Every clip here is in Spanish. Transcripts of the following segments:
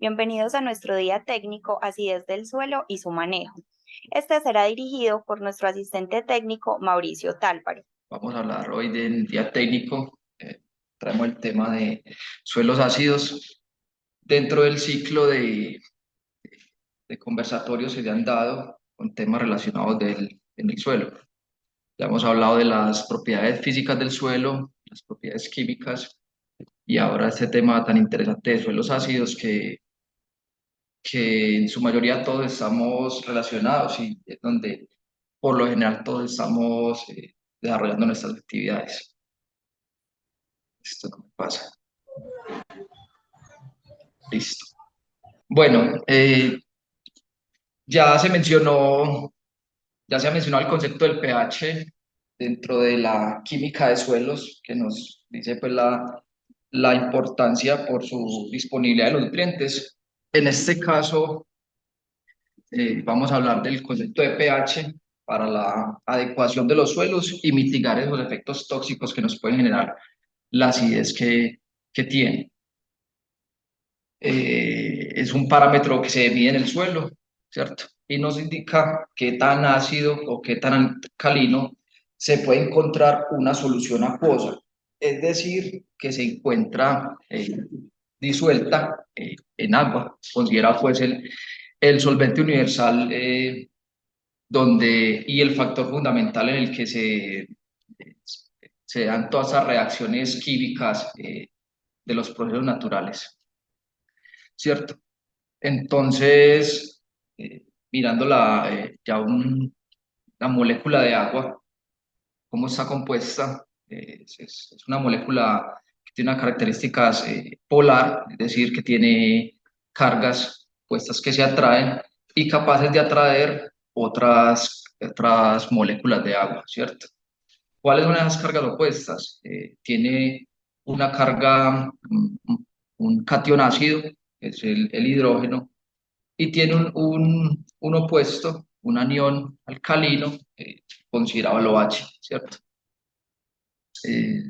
Bienvenidos a nuestro día técnico Acidez del suelo y su manejo. Este será dirigido por nuestro asistente técnico Mauricio Tálvaro. Vamos a hablar hoy del día técnico. Traemos el tema de suelos ácidos. Dentro del ciclo de conversatorios se han dado con temas relacionados en el suelo. Ya hemos hablado de las propiedades físicas del suelo, las propiedades químicas, y ahora este tema tan interesante de suelos ácidos que en su mayoría todos estamos relacionados y es donde por lo general todos estamos desarrollando nuestras actividades. Esto no me pasa. Listo. Bueno, ya se mencionó, ya se ha mencionado el concepto del pH dentro de la química de suelos, que nos dice pues la importancia por su disponibilidad de los nutrientes. En este caso, vamos a hablar del concepto de pH para la adecuación de los suelos y mitigar esos efectos tóxicos que nos pueden generar la acidez que tiene. Es un parámetro que se mide en el suelo, ¿cierto? Y nos indica qué tan ácido o qué tan alcalino se puede encontrar una solución acuosa, es decir, que se encuentra disuelta en agua, considera pues el solvente universal y el factor fundamental en el que se dan todas esas reacciones químicas de los procesos naturales, ¿cierto? Entonces, mirando la molécula de agua, cómo está compuesta, es una molécula que tiene unas características polar, es decir, que tiene cargas puestas que se atraen y capaces de atraer otras moléculas de agua, ¿cierto? ¿Cuáles son esas cargas opuestas? Tiene una carga, un catión ácido, que es el hidrógeno, y tiene un opuesto, un anión alcalino, considerado el OH, ¿cierto? Eh,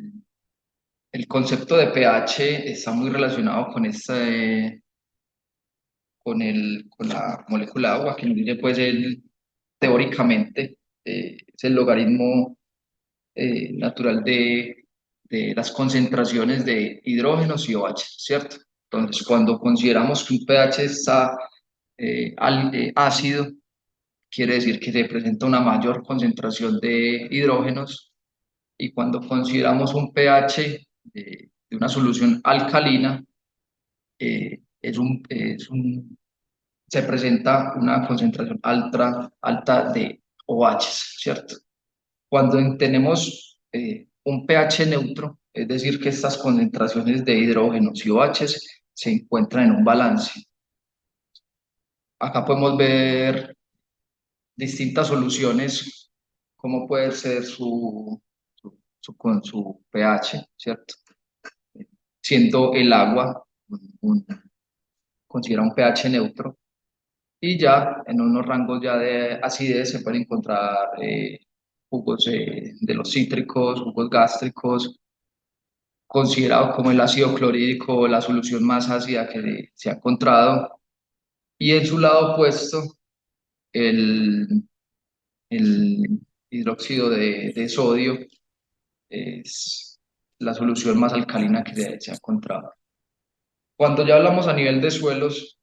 el concepto de pH está muy relacionado con la molécula de agua, que nos dice, pues, teóricamente, es el logaritmo natural de las concentraciones de hidrógenos y OH, ¿cierto? Entonces, cuando consideramos que un pH está ácido, quiere decir que se presenta una mayor concentración de hidrógenos, y cuando consideramos un pH de una solución alcalina, se presenta una concentración alta de OH, ¿cierto? Cuando tenemos un pH neutro, es decir, que estas concentraciones de hidrógenos y OH se encuentran en un balance. Acá podemos ver distintas soluciones, como puede ser con su pH, ¿cierto? Siendo el agua, un- considera un pH neutro, y ya en unos rangos ya de acidez se pueden encontrar jugos de los cítricos, jugos gástricos, considerado como el ácido clorhídrico la solución más ácida que se ha encontrado, y en su lado opuesto, el, el hidróxido de sodio es la solución más alcalina que se ha encontrado. Cuando ya hablamos a nivel de suelos,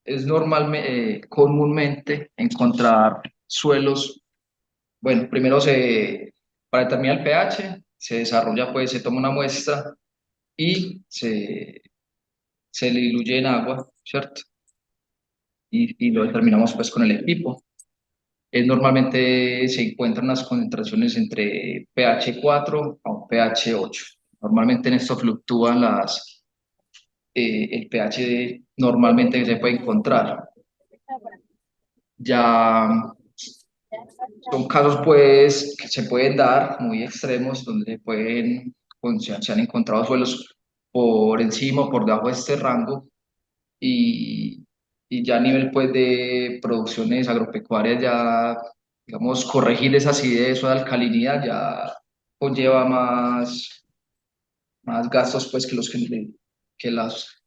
es comúnmente encontrar suelos, bueno, para determinar el pH, se desarrolla, pues se toma una muestra y se le diluye en agua, ¿cierto? Y lo determinamos pues con el equipo. Normalmente se encuentran unas concentraciones entre pH 4 a un pH 8. Normalmente en esto fluctúan el pH normalmente que se puede encontrar. Ya son casos pues que se pueden dar muy extremos donde se han encontrado suelos por encima o por debajo de este rango, y, y ya a nivel pues de producciones agropecuarias ya, digamos, corregir esa acidez o alcalinidad ya conlleva más gastos pues que los que las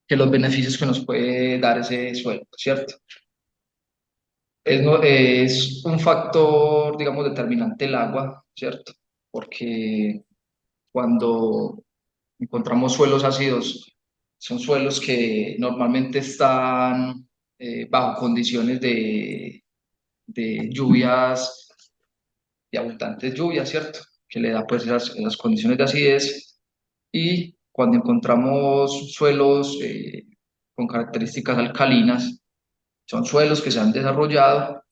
que los beneficios que nos puede dar ese suelo, ¿cierto? Es un factor, digamos, determinante el agua, ¿cierto? Porque cuando encontramos suelos ácidos, son suelos que normalmente están bajo condiciones de lluvias, de abundantes lluvias, ¿cierto? Que le da pues esas condiciones de acidez. Y cuando encontramos suelos con características alcalinas, son suelos que se han desarrollado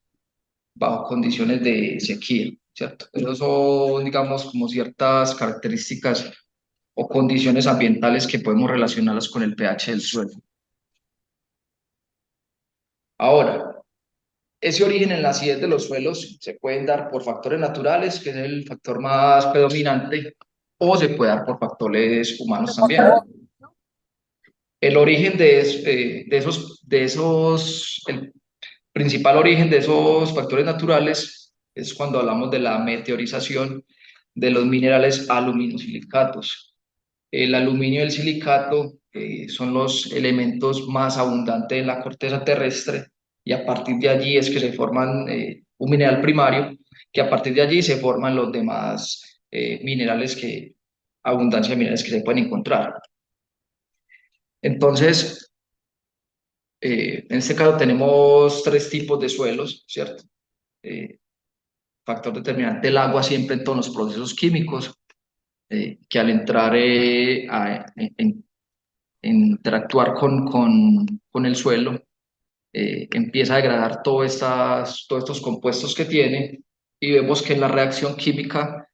bajo condiciones de sequía, ¿cierto? Esos son, digamos, como ciertas características o condiciones ambientales que podemos relacionarlas con el pH del suelo. Ahora, ese origen en la acidez de los suelos se pueden dar por factores naturales, que es el factor más predominante, o se puede dar por factores humanos también. El origen el principal origen de esos factores naturales es cuando hablamos de la meteorización de los minerales aluminosilicatos. El aluminio y el silicato son los elementos más abundantes en la corteza terrestre y a partir de allí es que se forman un mineral primario, que a partir de allí se forman los demás abundancia de minerales que se pueden encontrar. Entonces, en este caso tenemos tres tipos de suelos, ¿cierto? Eh, Factor determinante el agua siempre en todos los procesos químicos, que al entrar en interactuar con el suelo, empieza a degradar todos estos compuestos que tiene y vemos que en la reacción química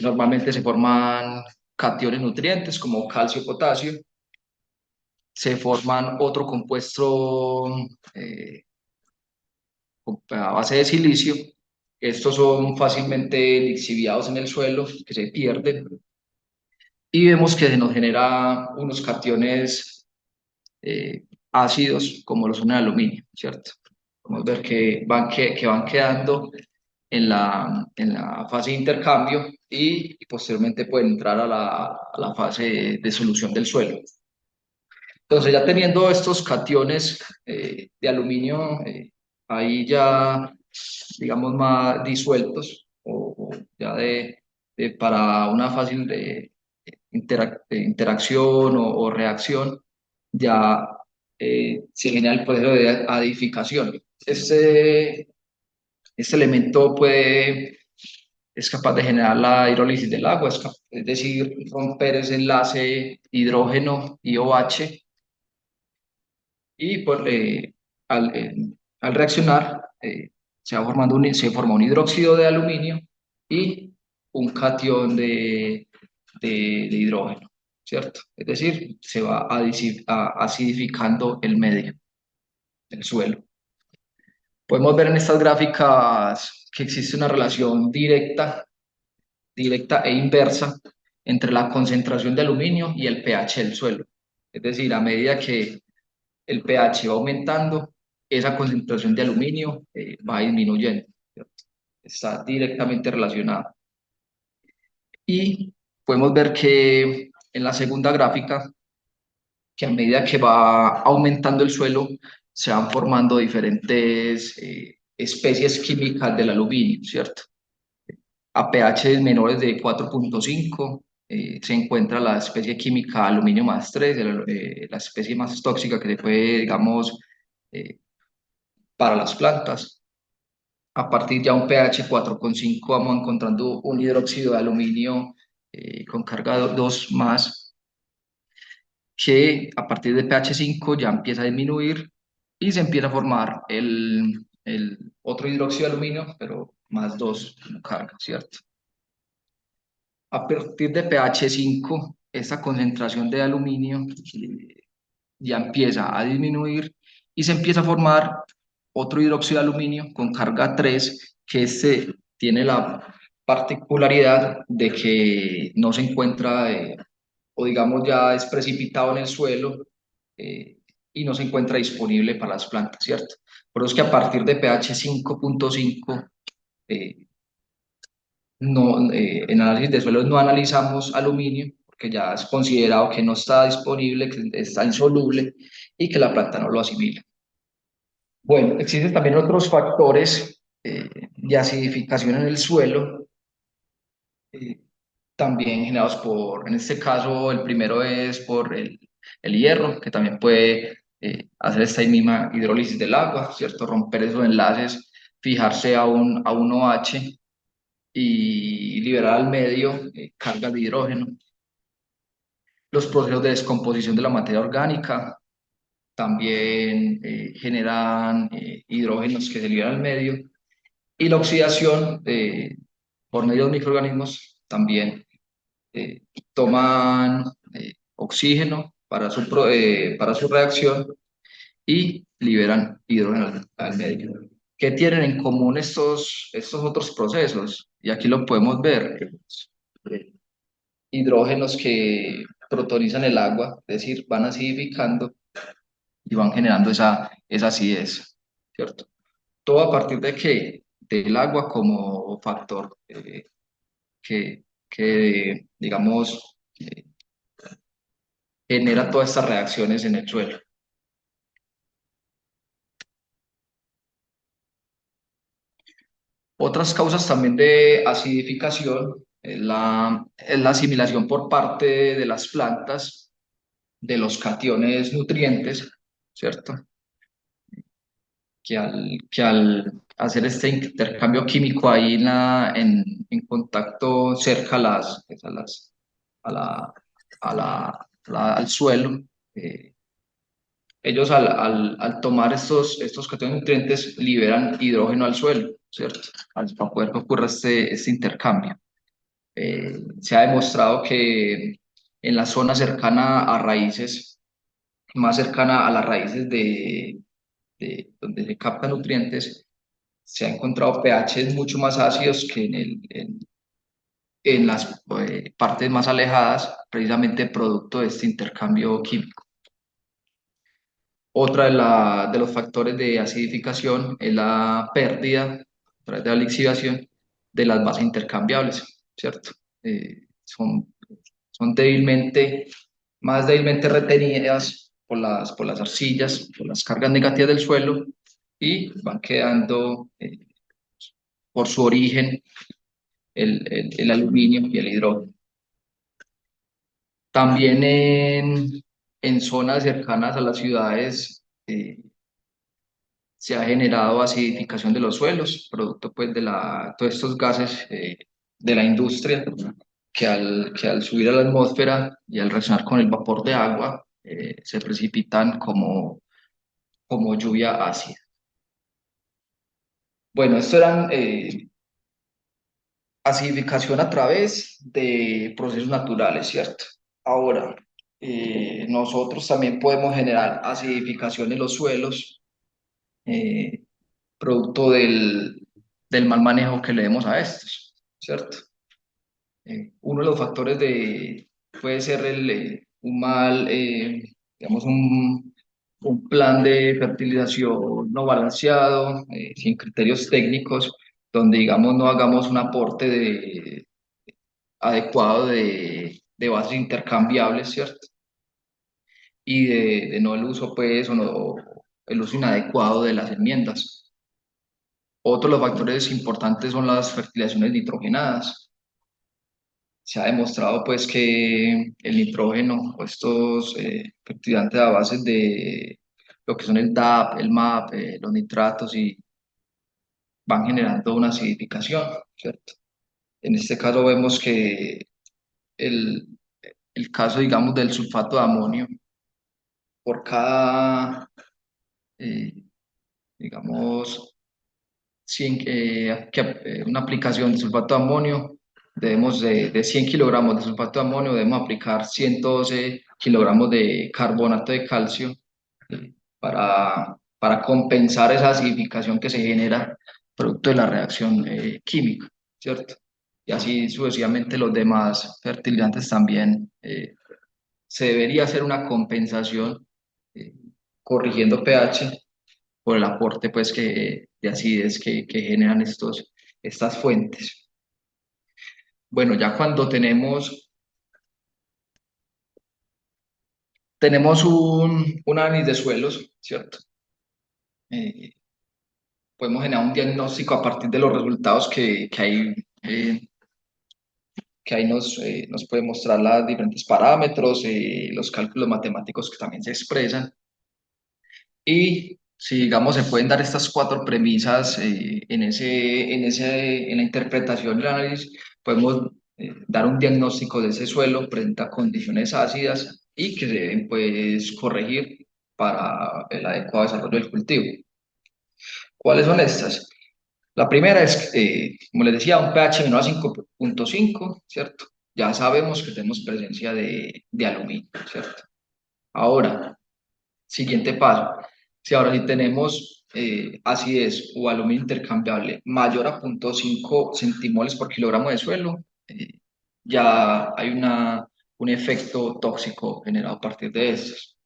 normalmente se forman cationes nutrientes como calcio y potasio, se forman otro compuesto eh, a base de silicio. Estos son fácilmente lixiviados en el suelo, que se pierden, y vemos que se nos genera unos cationes ácidos, como lo son el aluminio, ¿cierto? Podemos ver que van quedando en la fase de intercambio y posteriormente pueden entrar a la fase de solución del suelo. Entonces, ya teniendo estos cationes de aluminio ahí ya, digamos, más disueltos o ya para una fácil de interacción o reacción, ya se genera el proceso de adificación. Este elemento es capaz de generar la hidrólisis del agua, es decir, romper ese enlace hidrógeno y OH y al reaccionar se forma un hidróxido de aluminio y un catión de hidrógeno, ¿cierto? Es decir, se va acidificando el medio, el suelo. Podemos ver en estas gráficas que existe una relación directa e inversa entre la concentración de aluminio y el pH del suelo. Es decir, a medida que el pH va aumentando, esa concentración de aluminio va disminuyendo, ¿cierto? Está directamente relacionada. Y podemos ver que en la segunda gráfica, que a medida que va aumentando el suelo, se van formando diferentes especies químicas del aluminio, ¿cierto? A pH menores de 4,5 se encuentra la especie química aluminio más 3, la especie más tóxica que se puede, digamos, eh, para las plantas. A partir ya un pH 4,5 vamos encontrando un hidróxido de aluminio con carga 2 más, que a partir de pH 5 ya empieza a disminuir y se empieza a formar el otro hidróxido de aluminio, pero más 2 como carga, ¿cierto? A partir de pH 5, esta concentración de aluminio ya empieza a disminuir y se empieza a formar otro hidróxido de aluminio con carga 3, que este tiene la particularidad de que no se encuentra, o digamos ya es precipitado en el suelo eh, y no se encuentra disponible para las plantas, ¿cierto? Por eso es que a partir de pH 5,5 en análisis de suelos no analizamos aluminio, que ya es considerado que no está disponible, que está insoluble y que la planta no lo asimila. Bueno, existen también otros factores de acidificación en el suelo, eh, también generados por, en este caso, el primero es por el hierro, que también puede hacer esta misma hidrólisis del agua, ¿cierto? Romper esos enlaces, fijarse a un OH y liberar al medio cargas de hidrógeno. Los procesos de descomposición de la materia orgánica también generan hidrógenos que se liberan al medio. Y la oxidación por medio de los microorganismos también eh, toman oxígeno para su reacción y liberan hidrógeno al medio. ¿Qué tienen en común estos otros procesos? Y aquí lo podemos ver. Hidrógenos que protonizan el agua, es decir, van acidificando y van generando esa acidez, ¿cierto? Todo a partir de qué? Del agua como factor que digamos, genera todas estas reacciones en el suelo. Otras causas también de acidificación es la asimilación por parte de las plantas de los cationes nutrientes, ¿cierto? Que al hacer este intercambio químico ahí en contacto cerca a la, al suelo, ellos al tomar estos cationes nutrientes liberan hidrógeno al suelo, ¿cierto? Para poder que ocurra este intercambio. Se ha demostrado que en la zona cercana a raíces, más cercana a las raíces de donde se captan nutrientes, se ha encontrado pHs mucho más ácidos que en las partes más alejadas, precisamente producto de este intercambio químico. Otra de los factores de acidificación es la pérdida, a través de la lixiviación, de las bases intercambiables, ¿cierto? Son, son más débilmente retenidas por las arcillas, por las cargas negativas del suelo y van quedando por su origen el aluminio y el hidrógeno. También en zonas cercanas a las ciudades se ha generado acidificación de los suelos, producto pues de todos estos gases de la industria que al subir a la atmósfera y al reaccionar con el vapor de agua se precipitan como lluvia ácida. Bueno, esto eran acidificación a través de procesos naturales, ¿cierto? Ahora, nosotros también podemos generar acidificación en los suelos, eh, producto del mal manejo que le demos a estos, ¿cierto? Uno de los factores puede ser un mal, digamos, un plan de fertilización no balanceado, sin criterios técnicos, donde, digamos, no hagamos un aporte adecuado de bases intercambiables, ¿cierto? Y de no el uso, pues, o no, el uso inadecuado de las enmiendas. Otro de los factores importantes son las fertilizaciones nitrogenadas. Se ha demostrado, pues, que el nitrógeno o estos fertilizantes a base de lo que son el DAP, el MAP, los nitratos, y van generando una acidificación, ¿cierto? En este caso vemos que el, el caso, digamos, del sulfato de amonio, por cada, eh, digamos, una aplicación de sulfato de amonio, de 100 kilogramos de sulfato de amonio, debemos aplicar 112 kilogramos de carbonato de calcio para compensar esa acidificación que se genera producto de la reacción química, ¿cierto? Y así sucesivamente los demás fertilizantes también se debería hacer una compensación eh, corrigiendo pH por el aporte pues, de acidez que generan estas fuentes. Bueno, ya cuando tenemos Tenemos un análisis de suelos, ¿cierto? Eh, Podemos generar un diagnóstico a partir de los resultados eh, que ahí nos puede mostrar los diferentes parámetros, los cálculos matemáticos que también se expresan. Y si, digamos, se pueden dar estas cuatro premisas en la interpretación del análisis, podemos dar un diagnóstico de ese suelo frente a condiciones ácidas y que se deben, pues, corregir para el adecuado desarrollo del cultivo. ¿Cuáles son estas? La primera es, como les decía, un pH menor a 5.5, ¿cierto? Ya sabemos que tenemos presencia de aluminio, ¿cierto? Ahora, siguiente paso. Si ahora sí tenemos acidez o aluminio intercambiable mayor a 0.5 centimoles por kilogramo de suelo, ya hay un efecto tóxico generado a partir de estos.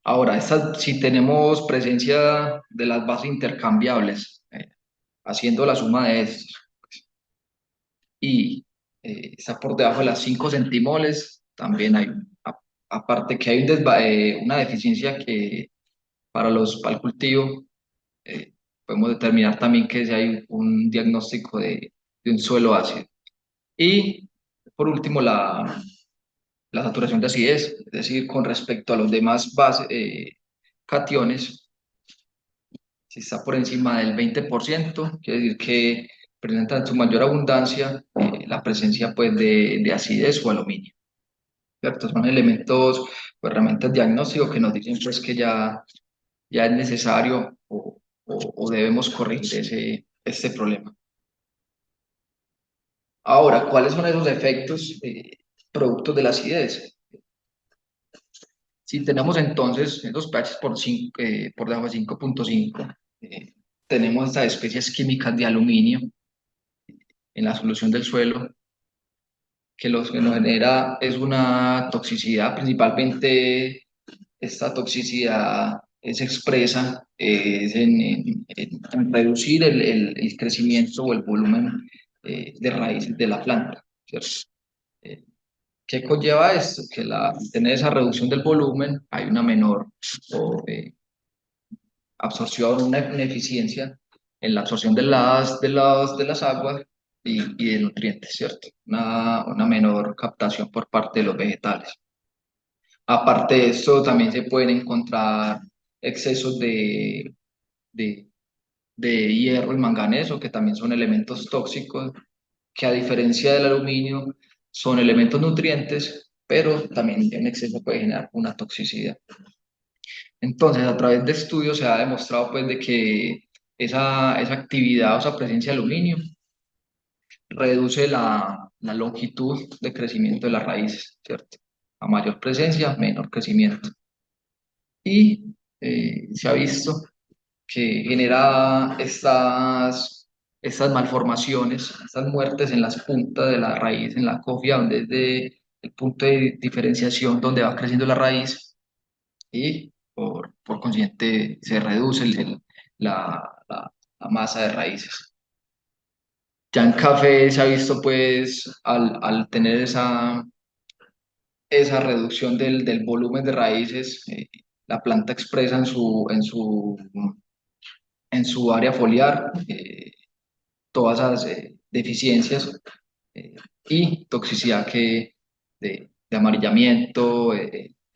Ahora, si tenemos presencia de las bases intercambiables, haciendo la suma de estos, y está por debajo de las 5 centimoles, también hay, aparte que hay una deficiencia que para el cultivo, podemos determinar también que si hay un diagnóstico de un suelo ácido. Y por último, la saturación de acidez, es decir, con respecto a los demás cationes, si está por encima del 20%, quiere decir que presentan su mayor abundancia la presencia, pues, de acidez o aluminio, ¿cierto? Son elementos, pues, herramientas diagnósticos que nos dicen, pues, que ya es necesario o debemos corregir este problema. Ahora, ¿cuáles son esos efectos productos de la acidez? Si tenemos entonces esos pH por debajo de 5.5, tenemos estas especies químicas de aluminio en la solución del suelo, que lo que nos genera es una toxicidad, principalmente esta toxicidad se expresa en reducir el crecimiento o el volumen de raíces de la planta, ¿cierto? Eh, ¿Qué conlleva esto? Que al tener esa reducción del volumen hay una menor absorción, una eficiencia en la absorción de las aguas y de nutrientes, ¿cierto? Una menor captación por parte de los vegetales. Aparte de esto, también se pueden encontrar excesos de, de hierro y manganeso, que también son elementos tóxicos, que a diferencia del aluminio son elementos nutrientes, pero también en exceso puede generar una toxicidad. Entonces, a través de estudios se ha demostrado, pues, de que esa actividad o esa presencia de aluminio reduce la longitud de crecimiento de las raíces, ¿cierto? A mayor presencia, menor crecimiento. Y se ha visto que genera estas malformaciones, estas muertes en las puntas de la raíz, en la cofia, donde es el punto de diferenciación donde va creciendo la raíz y por consiguiente se reduce la masa de raíces. Ya en café se ha visto, pues, al tener esa reducción del volumen de raíces, la planta expresa en su área foliar todas esas deficiencias eh, y toxicidad de amarillamiento,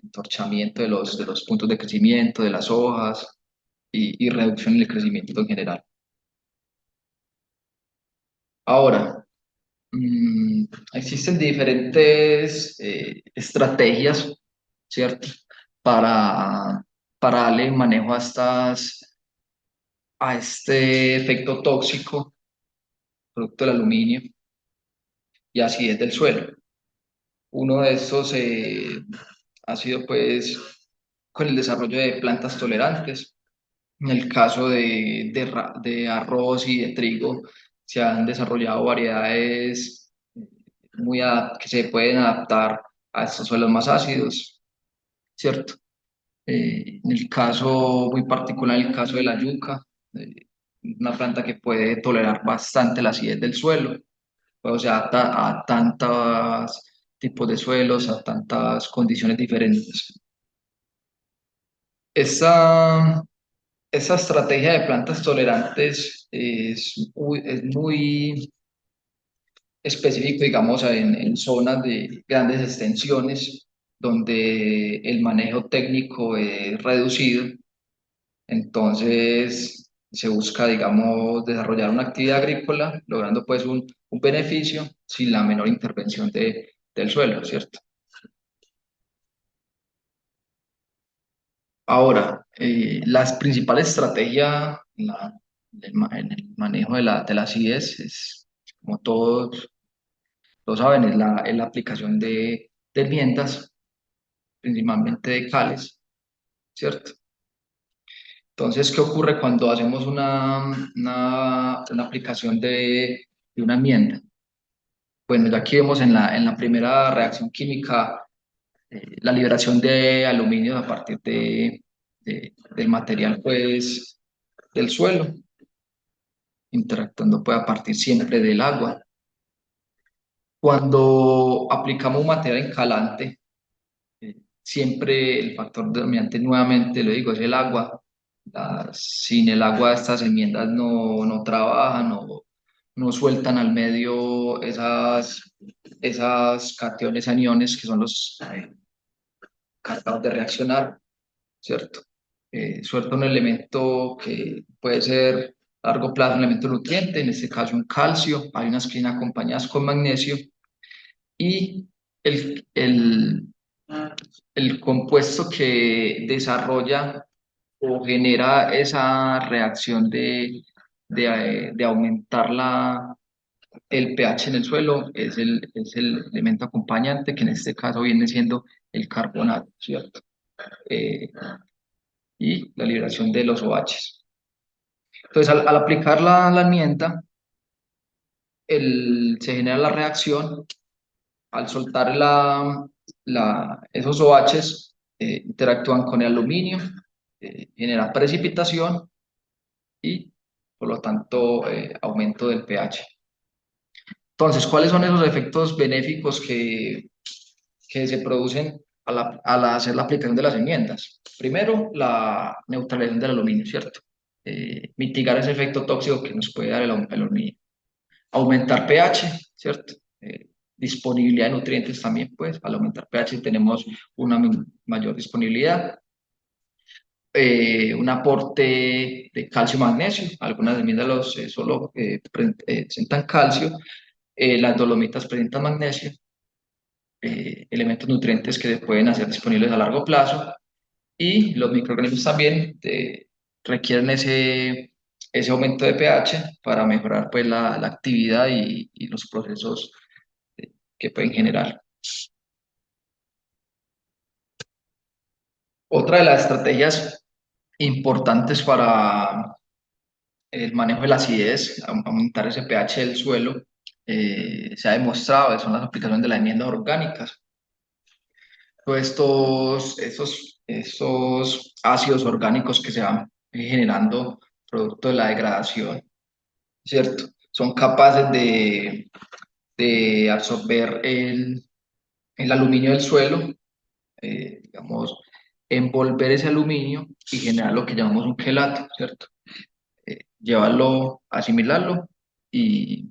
entorchamiento de los puntos de crecimiento, de las hojas y reducción en el crecimiento en general. Ahora, mm, existen diferentes estrategias, ¿cierto? Para, para darle manejo a este efecto tóxico, producto del aluminio y acidez del suelo. Uno de estos ha sido, pues, con el desarrollo de plantas tolerantes. En el caso de arroz y de trigo, se han desarrollado variedades que se pueden adaptar a estos suelos más ácidos, ¿cierto? En el caso muy particular, en el caso de la yuca, una planta que puede tolerar bastante la acidez del suelo, pues, o sea, a tantos tipos de suelos, a tantas condiciones diferentes. Esa, esa estrategia de plantas tolerantes es muy específico, digamos, en zonas de grandes extensiones donde el manejo técnico es reducido. Entonces, se busca, digamos, desarrollar una actividad agrícola, logrando pues un beneficio sin la menor intervención del suelo, ¿cierto? Ahora, la principal estrategia en el manejo de la acidez es, como todos lo saben, es la aplicación de herramientas, principalmente de cales, ¿cierto? Entonces, ¿qué ocurre cuando hacemos una aplicación de una enmienda? Bueno, ya aquí vemos en la primera reacción química la liberación de aluminio a partir del material, pues, del suelo, interactuando pues, a partir siempre del agua. Cuando aplicamos un material incalante, siempre el factor determinante, nuevamente lo digo, es el agua. Sin el agua estas enmiendas no trabajan, no sueltan al medio esas cationes, aniones, que son los cargados de reaccionar, ¿cierto? Suelta un elemento que puede ser a largo plazo un elemento nutriente, en este caso un calcio, hay unas que vienen acompañadas con magnesio, y el, el, el compuesto que desarrolla o genera esa reacción de aumentar el pH en el suelo es el elemento acompañante, que en este caso viene siendo el carbonato, ¿cierto? Eh, y la liberación de los OHs. Entonces, al aplicar la enmienda, se genera la reacción. Al soltar esos OHs, interactúan con el aluminio, generan precipitación y, por lo tanto, aumento del pH. Entonces, ¿cuáles son esos efectos benéficos que se producen al hacer la aplicación de las enmiendas? Primero, la neutralización del aluminio, ¿cierto? Mitigar ese efecto tóxico que nos puede dar el aluminio. Aumentar pH, ¿cierto? Disponibilidad de nutrientes también, pues, al aumentar pH tenemos una mayor disponibilidad. Un aporte de calcio y magnesio, algunas enmiendas solo presentan calcio, las dolomitas presentan magnesio, elementos nutrientes que pueden hacer disponibles a largo plazo, y los microorganismos también requieren ese aumento de pH para mejorar pues, la actividad y los procesos que pueden generar. Otra de las estrategias importantes para el manejo de la acidez, aumentar ese pH del suelo, se ha demostrado, son las aplicaciones de las enmiendas orgánicas. Todos estos ácidos orgánicos que se van generando producto de la degradación, ¿cierto? Son capaces de absorber el aluminio del suelo, digamos, envolver ese aluminio y generar lo que llamamos un quelato, ¿cierto? Llevarlo, asimilarlo y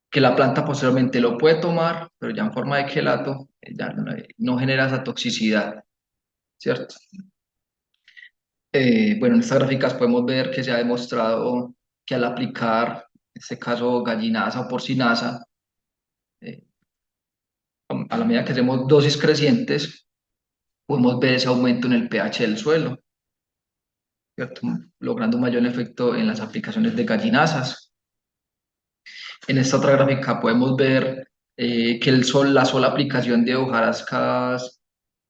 que la planta posteriormente lo puede tomar, pero ya en forma de quelato, ya no genera esa toxicidad, ¿cierto? Bueno, en estas gráficas podemos ver que se ha demostrado que al aplicar, en este caso, gallinaza o porcinaza, eh, a la medida que hacemos dosis crecientes, podemos ver ese aumento en el pH del suelo, ¿cierto? Logrando un mayor efecto en las aplicaciones de gallinazas. En esta otra gráfica podemos ver que la sola aplicación de hojarascas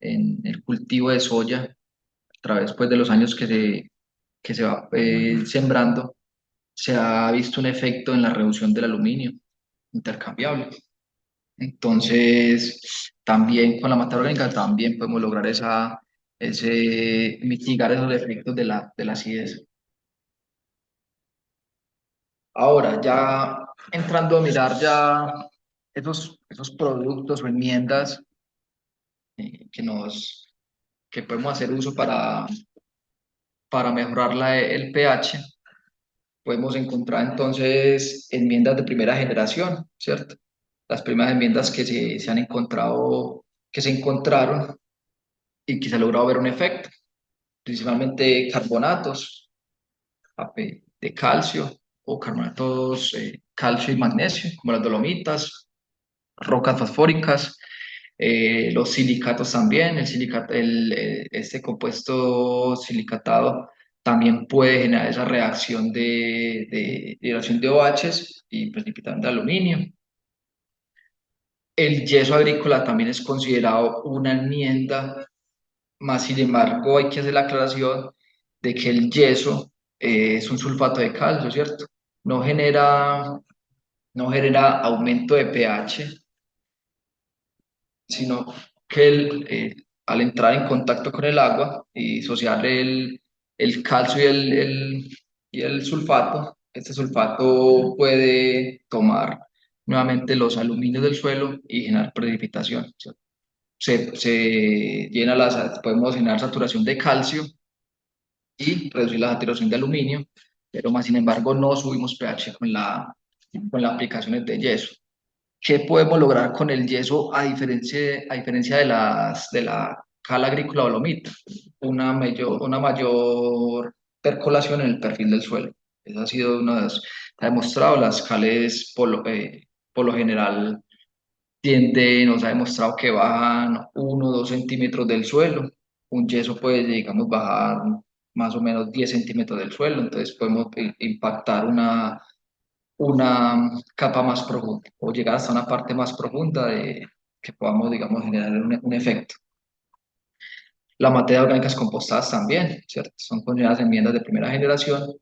en el cultivo de soya, a través pues, de los años que se va sembrando, se ha visto un efecto en la reducción del aluminio intercambiable. Entonces, también con la materia orgánica también podemos lograr mitigar esos efectos de la acidez. Ahora, ya entrando a mirar ya esos productos o enmiendas que nos que podemos hacer uso para mejorar el pH, podemos encontrar entonces enmiendas de primera generación, ¿cierto? Las primeras enmiendas que se han encontrado, que se encontraron y que se ha logrado ver un efecto, principalmente carbonatos de calcio o carbonatos calcio y magnesio, como las dolomitas, rocas fosfóricas, los silicatos también, este compuesto silicatado también puede generar esa reacción de liberación de OHs y precipitante de aluminio. El yeso agrícola también es considerado una enmienda, más sin embargo hay que hacer la aclaración de que el yeso es un sulfato de calcio, ¿cierto? No genera, no genera aumento de pH, sino que al entrar en contacto con el agua y disociar el calcio y el sulfato, este sulfato puede tomar nuevamente los aluminios del suelo y generar precipitación. Se llena podemos generar saturación de calcio y reducir la saturación de aluminio, pero más sin embargo no subimos pH con las aplicaciones de yeso. ¿Qué podemos lograr con el yeso a diferencia de la cal agrícola o lomita? Una mayor percolación en el perfil del suelo. Eso ha sido ha demostrado, las cales por lo general nos ha demostrado que bajan 1 o 2 centímetros del suelo. Un yeso puede, digamos, bajar más o menos 10 centímetros del suelo, entonces podemos impactar una capa más profunda o llegar hasta una parte más profunda de que podamos, digamos, generar un efecto. Las materias orgánicas compostadas también, ¿cierto? Son consideradas enmiendas de primera generación.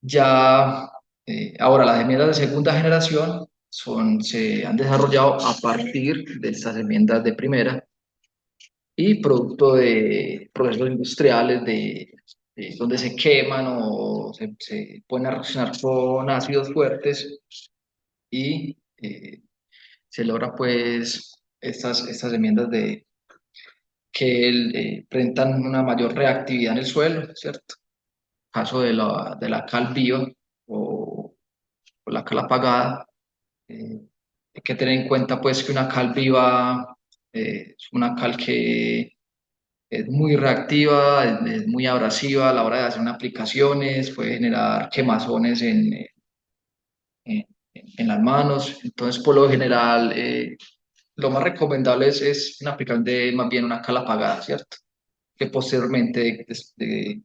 Ya, ahora las enmiendas de segunda generación se han desarrollado a partir de estas enmiendas de primera y producto de procesos industriales donde se queman o se pueden a reaccionar con ácidos fuertes y se logra pues estas enmiendas que presentan una mayor reactividad en el suelo, ¿cierto? Caso de la cal viva o la cal apagada, hay que tener en cuenta pues que una cal viva es una cal que es muy reactiva, es muy abrasiva a la hora de hacer aplicaciones, puede generar quemazones en, en las manos. Entonces, por lo general, lo más recomendable es una aplicación de más bien una cal apagada, ¿cierto? Que posteriormente,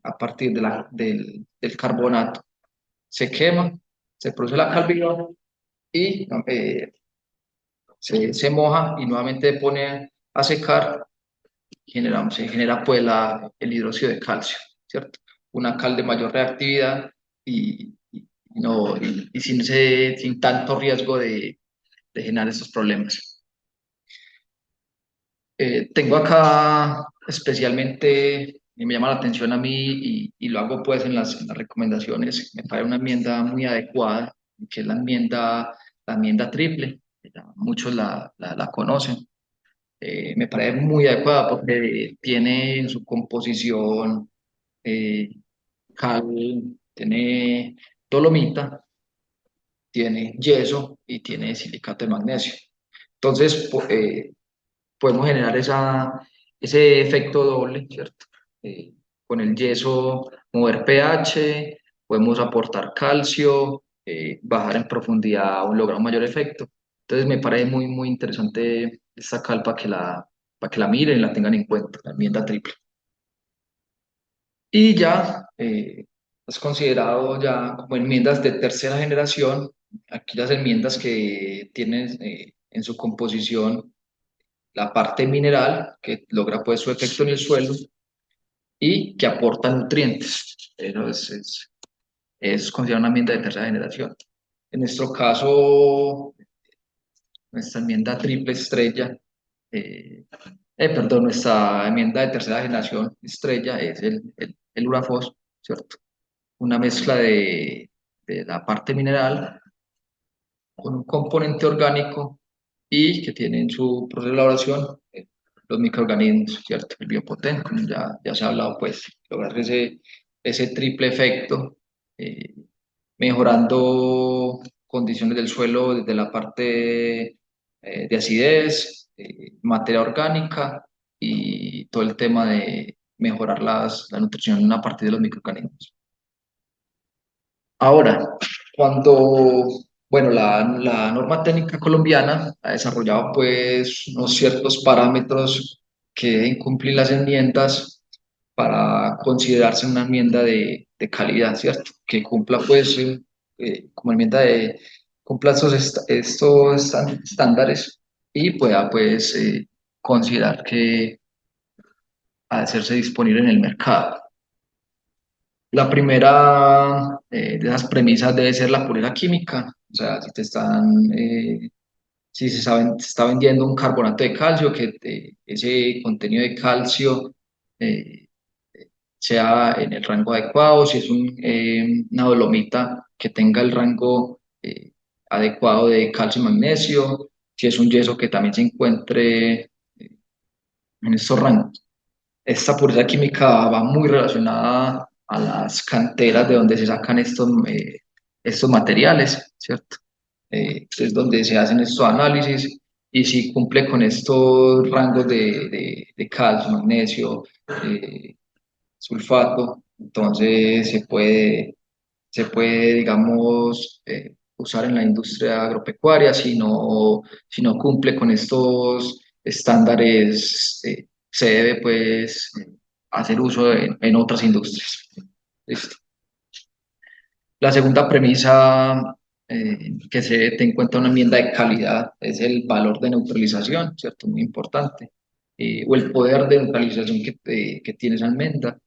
a partir del carbonato, se quema, se produce la cal viva y se moja y nuevamente pone a secar, se genera pues el hidróxido de calcio, ¿cierto? Una cal de mayor reactividad no, y sin tanto riesgo de generar estos problemas. Tengo acá especialmente, y me llama la atención a mí y lo hago pues en las recomendaciones, me parece una enmienda muy adecuada, que es la enmienda triple, que ya muchos la conocen. Me parece muy adecuada porque tiene en su composición eh, cal, tiene dolomita, tiene yeso y tiene silicato de magnesio. Entonces, podemos generar ese efecto doble, ¿cierto? Con el yeso, mover pH, podemos aportar calcio, bajar en profundidad o lograr un mayor efecto. Entonces, me parece muy interesante esta cal para que la miren y la tengan en cuenta, la enmienda triple. Y ya es considerado ya como enmiendas de tercera generación, aquí las enmiendas que tienen en su composición la parte mineral, que logra pues su efecto en el suelo y que aporta nutrientes. Pero es considerada una enmienda de tercera generación. En nuestro caso, nuestra enmienda triple estrella, perdón, nuestra enmienda de tercera generación estrella es el Urafos, ¿cierto? Una mezcla de la parte mineral con un componente orgánico y que tiene en su proceso de elaboración los microorganismos, ¿cierto? El biopotente, como ya se ha hablado, pues lograr ese triple efecto, eh, mejorando condiciones del suelo desde la parte de acidez, materia orgánica y todo el tema de mejorar la nutrición a partir de los microorganismos. Ahora, bueno, la norma técnica colombiana ha desarrollado pues unos ciertos parámetros que deben cumplir las enmiendas para considerarse una enmienda de calidad, ¿cierto? Que cumpla pues como enmienda cumpla estos estándares y pueda pues considerar que ha de hacerse disponible en el mercado. La primera de esas premisas debe ser la pureza química, o sea, si se está vendiendo un carbonato de calcio, que ese contenido de calcio eh, sea en el rango adecuado, si es una dolomita que tenga el rango adecuado de calcio y magnesio, si es un yeso que también se encuentre en estos rangos. Esta pureza química va muy relacionada a las canteras de donde se sacan estos materiales, ¿cierto? Es donde se hacen estos análisis y si cumple con estos rangos de calcio, magnesio, eh, sulfato, entonces digamos, usar en la industria agropecuaria si no cumple con estos estándares, se debe pues hacer uso en otras industrias. Listo. La segunda premisa que se debe tener en cuenta una enmienda de calidad es el valor de neutralización, ¿cierto? Muy importante. O el poder de neutralización que tiene esa enmienda.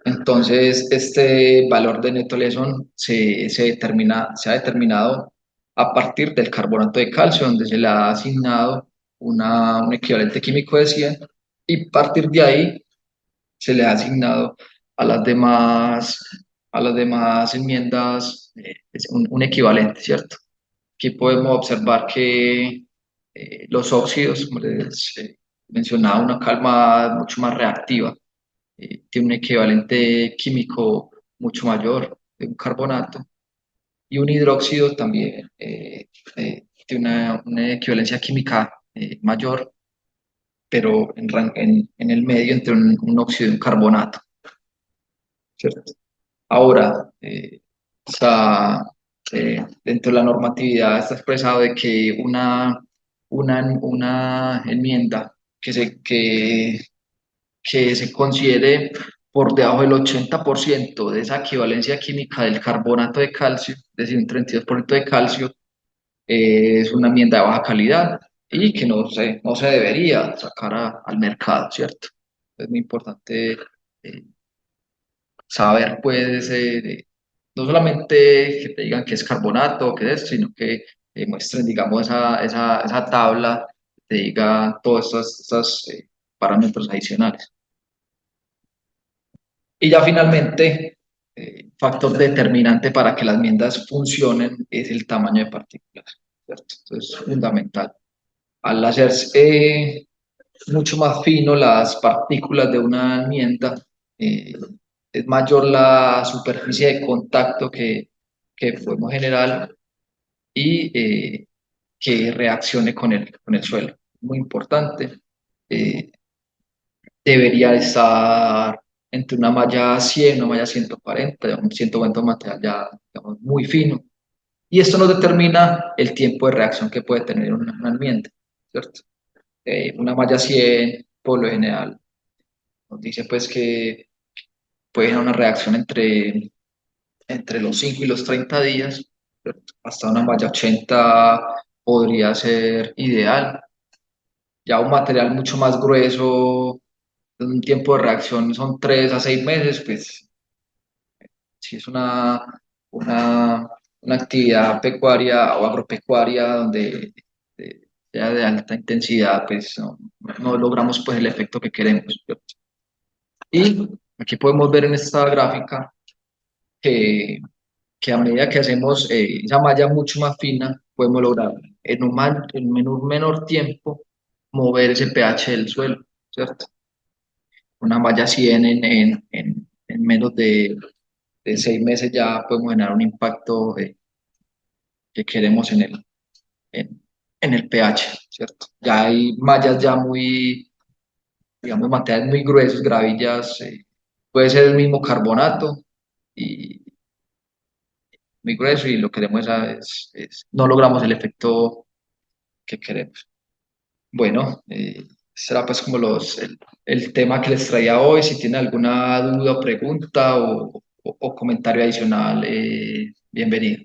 Entonces, este valor de neutralización se ha determinado a partir del carbonato de calcio, donde se le ha asignado un equivalente químico de 100, y a partir de ahí se le ha asignado a a las demás enmiendas un equivalente, ¿cierto? Aquí podemos observar que los óxidos, como les mencionaba, una calma mucho más reactiva, tiene un equivalente químico mucho mayor de un carbonato, y un hidróxido también tiene una equivalencia química mayor, pero en el medio entre un óxido y un carbonato, ¿cierto? Ahora, dentro de la normatividad está expresado de que una enmienda que se considere por debajo del 80% de esa equivalencia química del carbonato de calcio, es decir, un 32% de calcio, es una enmienda de baja calidad y que no se debería sacar al mercado, ¿cierto? Es muy importante saber, pues, no solamente que te digan que es carbonato o que es, sino que muestren, digamos, esa tabla, que te diga todos estos parámetros adicionales. Y ya finalmente, factor determinante para que las enmiendas funcionen es el tamaño de partículas, ¿cierto? Entonces es fundamental. Al hacerse mucho más fino las partículas de una enmienda, eh, es mayor la superficie de contacto que podemos generar y que reaccione con el suelo. Muy importante. Eh, Debería estar entre una malla 100 y una malla 140, digamos, 140 es un material ya digamos, muy fino. Y esto nos determina el tiempo de reacción que puede tener una enmienda, ¿cierto? Una malla 100, por lo general, nos dice pues que puede generar una reacción entre los 5 y los 30 días, ¿cierto? Hasta una malla 80 podría ser ideal. Ya un material mucho más grueso, un tiempo de reacción son 3 a 6 meses, pues si es una, una actividad pecuaria o agropecuaria donde sea de alta intensidad, pues no logramos pues el efecto que queremos, ¿cierto? Y aquí podemos ver en esta gráfica que, que a medida que hacemos esa malla mucho más fina, podemos lograr en un menor tiempo mover ese pH del suelo, ¿cierto? Una malla 100 en menos de 6 meses ya podemos generar un impacto que queremos en el pH, ¿cierto? Ya hay mallas ya muy, digamos, materiales muy gruesos, gravillas, puede ser el mismo carbonato y muy grueso y lo que queremos no logramos el efecto que queremos. Bueno, será pues como el tema que les traía hoy. Si tienen alguna duda o pregunta o comentario adicional, bienvenido.